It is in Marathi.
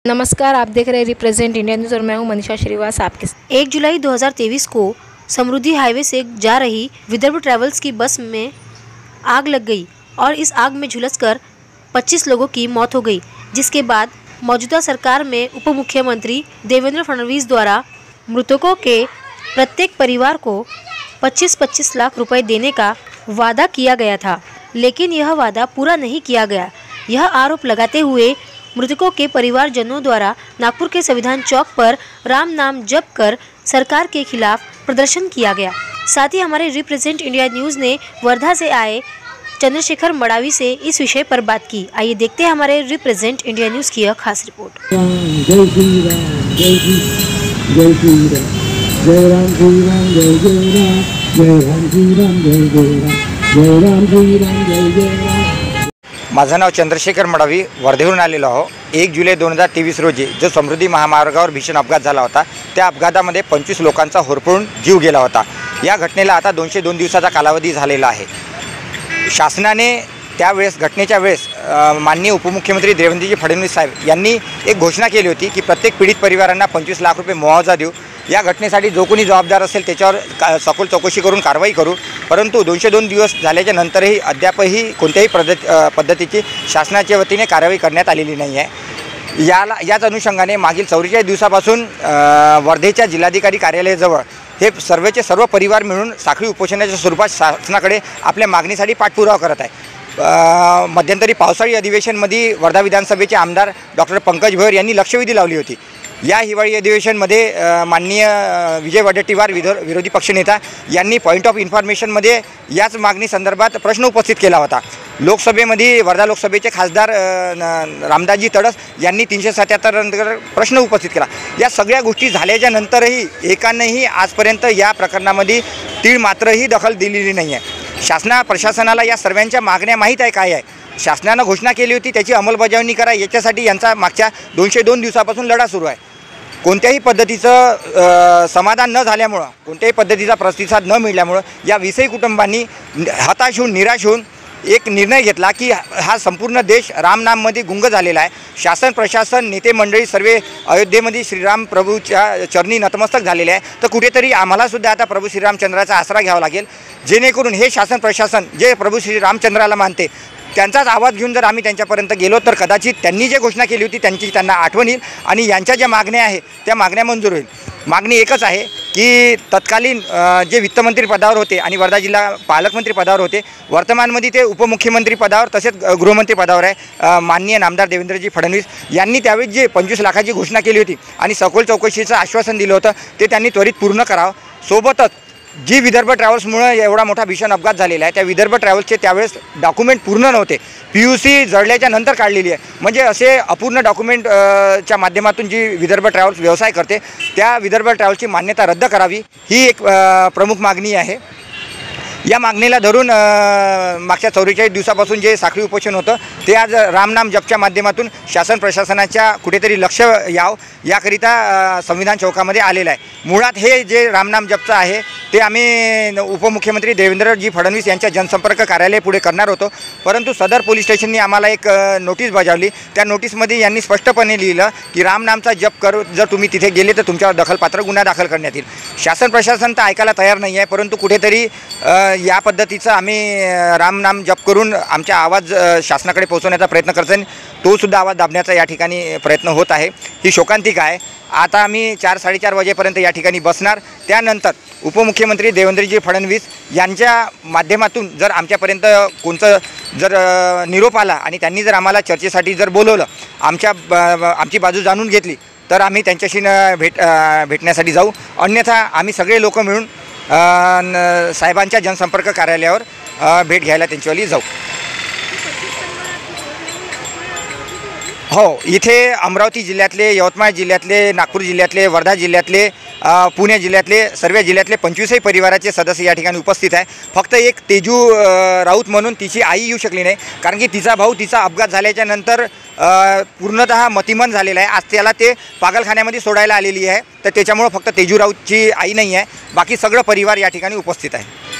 नमस्कार, आप देख रहे हैं रिप्रेजेंट इंडिया न्यूज़ और मैं हूं मनीषा श्रीवास आपके साथ। 1 जुलाई 2023 को समृद्धि हाईवे से जा रही विदर्भ ट्रैवल्स की बस में आग लग गई और इस आग में झुलसकर 25 लोगों की मौत हो गई, जिसके बाद मौजूदा सरकार में उप मुख्यमंत्री देवेंद्र फडणवीस द्वारा मृतकों के प्रत्येक परिवार को 25-25 लाख रुपए देने का वादा किया गया था, लेकिन यह वादा पूरा नहीं किया गया। यह आरोप लगाते हुए मृतकों के परिवारजनों द्वारा नागपुर के संविधान चौक पर राम नाम जप कर सरकार के खिलाफ प्रदर्शन किया गया। साथ ही हमारे रिप्रेजेंट इंडिया न्यूज़ ने वर्धा से आए चंद्रशेखर मडावी से इस विषय पर बात की। आइए देखते हैं हमारे रिप्रेजेंट इंडिया न्यूज़ की यह खास रिपोर्ट। जय श्री राम, जय श्री राम, जय राम श्री राम, जय जय राम, जय राम श्री राम, जय जय राम, जय राम श्री राम, जय जय राम। माझं नाव चंद्रशेखर मडावी, वर्धेहून आलेलो आहो। 1 जुलै 2023 रोजी जो समृद्धी महामार्गावर भीषण अपघात झाला होता, त्या अपघातामध्ये 25 लोकांचा होरपळून जीव गेला होता। या घटनेला आता 202 दिवसाचा कालावधी झालेला आहे। शासनाने त्यावेळेस घटनेच्या वेळेस माननीय उपमुख्यमंत्री देवेंद्रजी फडणवीस साहेब यांनी एक घोषणा केली होती की प्रत्येक पीडित परिवारांना 25 लाख रुपये मुआवजा देऊ। या घटनेसाठी जो कोणी जबाबदार असेल त्याच्यावर सखोल चौकशी करून कारवाई करू। परंतु 202 दिवस झाल्याच्या नंतरही अद्यापही कोणत्याही पद्धतीची शासनाच्या वतीने कारवाई करण्यात आलेली नाही आहे। याच अनुषंगाने मागील 44 दिवसापासून वर्धेच्या जिल्हाधिकारी कार्यालयाजवळ हे सर्वचे सर्व परिवार मिळून साखळी उपोषणाच्या स्वरूपात शासनाकडे आपल्या मागणीसाठी पाठपुरावा करत आहे। मध्यंतरी पावसाळी अधिवेशनमध्ये वर्धा विधानसभेचे आमदार डॉक्टर पंकज भोयर यांनी लक्षवेधी लावली होती। या हिवाळी अधिवेशनमध्ये माननीय विजय वडेट्टीवार विरोधी पक्षनेता यांनी पॉईंट ऑफ इन्फॉर्मेशनमध्ये याच मागणी संदर्भात प्रश्न उपस्थित केला होता। लोकसभेमध्ये वर्धा लोकसभेचे खासदार रामदासजी तडस यांनी 377 नंतर प्रश्न उपस्थित केला। या सगळ्या गोष्टी झाल्याच्या नंतरही एकानेही आजपर्यंत या प्रकरणामध्ये तीळ मात्रही दखल दिलेली नाही आहे। प्रशासनाला या सर्वांच्या मागण्या माहीत आहे काय आहे। शासनाने घोषणा केली होती त्याची अंमलबजावणी करा, याच्यासाठी यांचा मागच्या 202 दिवसापासून लढा सुरू आहे। कोणत्याही पद्धतीचं समाधान न झाल्यामुळं, कोणत्याही पद्धतीचा प्रतिसाद न मिळाल्यामुळं या विषयी कुटुंबांनी हताश होऊन निराश होऊन एक निर्णय घेतला की हा संपूर्ण देश रामनाममध्ये गुंग झालेला आहे। शासन प्रशासन नेते मंडळी सर्व अयोध्येमध्ये श्रीराम प्रभूच्या चरणी नतमस्तक झालेले आहे। तर कुठेतरी आम्हालासुद्धा आता प्रभू श्रीरामचंद्राचा आसरा घ्यावा लागेल, जेणेकरून हे शासन प्रशासन जे प्रभू श्रीरामचंद्राला मानते त्यांचाच आवाज घेऊन जर आम्ही त्यांच्यापर्यंत गेलो तर कदाचित त्यांनी जे घोषणा केली होती त्यांना आठवण येईल आणि यांच्या ज्या मागण्या आहेत त्या मागण्या मंजूर होईल। मागणी एकच आहे की तत्कालीन जे वित्तमंत्री पदावर होते आणि वर्धा जिल्हा पालकमंत्री पदावर होते, वर्तमानमध्ये ते उपमुख्यमंत्री पदावर तसेच गृहमंत्री पदावर आहे माननीय नामदार देवेंद्रजी फडणवीस यांनी त्यावेळी जे 25 लाखाची घोषणा केली होती आणि सखोल चौकशीचं आश्वासन दिलं होतं ते त्यांनी त्वरित पूर्ण करावं। सोबतच जी विदर्भ ट्रॅव्हल्समुळे एवढा मोठा भीषण अपघात झालेला आहे त्या विदर्भ ट्रॅव्हल्सचे त्यावेळेस डॉक्युमेंट पूर्ण नव्हते, PUC जळल्याच्या नंतर काढलेली आहे। म्हणजे असे अपूर्ण डॉक्युमेंटच्या माध्यमातून जी विदर्भ ट्रॅव्हल्स व्यवसाय करते त्या विदर्भ ट्रॅव्हल्सची मान्यता रद्द करावी ही एक प्रमुख मागणी आहे। या मागणीला धरून मागच्या 44 दिवसापासून जे साखळी उपोषण होतं ते आज रामनाम जपच्या माध्यमातून शासन प्रशासनाच्या कुठेतरी लक्ष यावं याकरिता संविधान चौकामध्ये आलेलं आहे। मुळात हे जे रामनाम जपचं आहे ते आम्ही उपमुख्यमंत्री देवेंद्रजी फडणवीस यांच्या जनसंपर्क कार्यालय पुढे करणार होतो, परंतु सदर पोलीस स्टेशननी आम्हाला एक नोटीस बजावली। त्या नोटीसमध्ये यांनी स्पष्टपणे लिहिलं की रामनामचा जप करू जर तुम्ही तिथे गेले तर तुमच्यावर दखलपात्र गुन्हा दाखल करण्यात येईल। शासन प्रशासन तर ऐकायला तयार नाही आहे, परंतु कुठेतरी या पद्धतीचं आम्ही रामनाम जप करून आमचा आवाज शासनाकडे पोहोचवण्याचा प्रयत्न करतो, तो सुद्धा आवाज दाबण्याचा या ठिकाणी प्रयत्न होत आहे। ही शोकांतिका आहे। आता आम्ही 4-4:30 वाजेपर्यंत या ठिकाणी बसणार। त्यानंतर उपमुख्यमंत्री देवेंद्रजी फडणवीस यांच्या माध्यमातून जर आमच्यापर्यंत कोणतं जर निरोप आला आणि त्यांनी जर आम्हाला चर्चेसाठी जर बोलवलं, आमची बाजू जाणून घेतली तर आम्ही त्यांच्याशी भेटण्यासाठी जाऊ, अन्यथा आम्ही सगळे लोक मिळून साहेबांच्या जनसंपर्क कार्यालयावर भेट घ्यायला त्यांच्यावाली जाऊ। हो, इथे अमरावती जिल्ह्यातले, यवतमाळ जिल्ह्यातले, नागपूर जिल्ह्यातले, वर्धा जिल्ह्यातले, पुणे जिल्ह्यातले सर्व जिल्ह्यातले 25 परिवाराचे सदस्य या ठिकाणी उपस्थित आहे। फक्त एक तेजू राऊत म्हणून तिची आई येऊ शकली नाही, कारण की तिचा भाऊ तिचा अपघात झाल्याच्या नंतर पूर्णतः मतिमंद झालेला आहे। आज त्याला ते पागलखान्यामध्ये सोडायला आलेली आहे, तर त्याच्यामुळे फक्त तेजू राऊतची आई नाही आहे, बाकी सगळं परिवार या ठिकाणी उपस्थित आहे।